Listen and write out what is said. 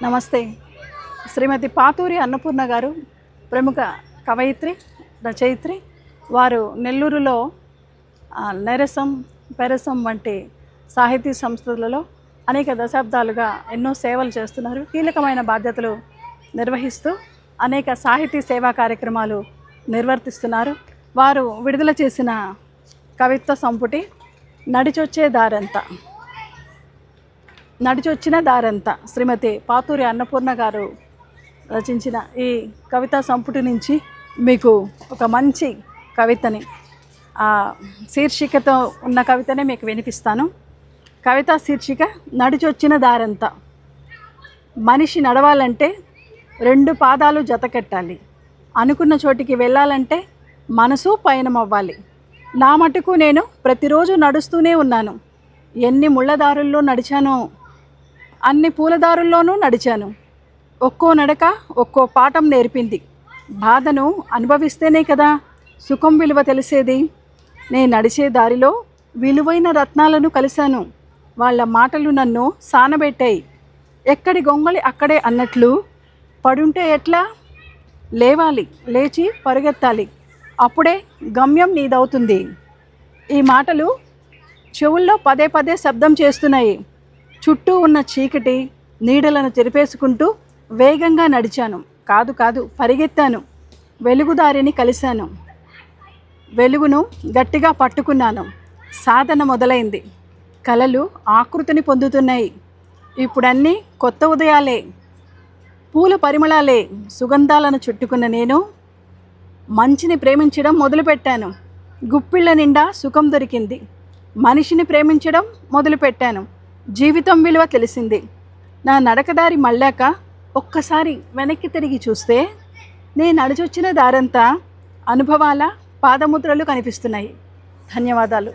నమస్తే. శ్రీమతి పాతూరి అన్నపూర్ణ గారు ప్రముఖ కవయిత్రి, రచయిత్రి. వారు నెల్లూరులో నెరసం, పెరసం వంటి సాహితీ సంస్థలలో అనేక దశాబ్దాలుగా ఎన్నో సేవలు చేస్తున్నారు. కీలకమైన బాధ్యతలు నిర్వహిస్తూ అనేక సాహితీ సేవా కార్యక్రమాలు నిర్వర్తిస్తున్నారు. వారు విడుదల చేసిన కవిత్వ సంపుటి నడిచొచ్చిన దారంతా శ్రీమతి పాతూరి అన్నపూర్ణ గారు రచించిన ఈ కవితా సంపుటి నుంచి మీకు ఒక మంచి కవితని శీర్షికతో ఉన్న కవితనే మీకు వినిపిస్తాను. కవితా శీర్షిక నడిచొచ్చిన దారంతా. మనిషి నడవాలంటే 2 పాదాలు జతకట్టాలి. అనుకున్న చోటికి వెళ్ళాలంటే మనసు పయనమవ్వాలి. నా మటుకు నేను ప్రతిరోజు నడుస్తూనే ఉన్నాను. ఎన్ని ముళ్ళదారుల్లో నడిచానో అన్ని పూలదారుల్లోనూ నడిచాను. ఒక్కో నడక ఒక్కో పాఠం నేర్పింది. బాధను అనుభవిస్తేనే కదా సుఖం విలువ తెలిసేది. నేను నడిచే దారిలో విలువైన రత్నాలను కలిశాను. వాళ్ళ మాటలు నన్ను సానబెట్టాయి. ఎక్కడి గొంగళి అక్కడే అన్నట్లు పడుంటే ఎట్లా? లేవాలి, లేచి పరుగెత్తాలి. అప్పుడే గమ్యం నీదవుతుంది. ఈ మాటలు చెవుల్లో పదే పదే శబ్దం చేస్తున్నాయి. చుట్టూ ఉన్న చీకటి నీడలను చెరిపేసుకుంటూ వేగంగా నడిచాను. కాదు పరిగెత్తాను. వెలుగుదారిని కలిశాను. వెలుగును గట్టిగా పట్టుకున్నాను. సాధన మొదలైంది. కలలు ఆకృతిని పొందుతున్నాయి. ఇప్పుడన్నీ కొత్త ఉదయాలే, పూల పరిమళాలే. సుగంధాలను చుట్టుకున్న నేను మంచిని ప్రేమించడం మొదలుపెట్టాను. గుప్పిళ్ళ నిండా సుఖం దొరికింది. మనిషిని ప్రేమించడం మొదలుపెట్టాను. జీవితం విలువ తెలిసింది. నా నడకదారి మళ్ళాక ఒక్కసారి వెనక్కి తిరిగి చూస్తే నేను నడిచొచ్చిన దారంతా అనుభవాల పాదముద్రలు కనిపిస్తున్నాయి. ధన్యవాదాలు.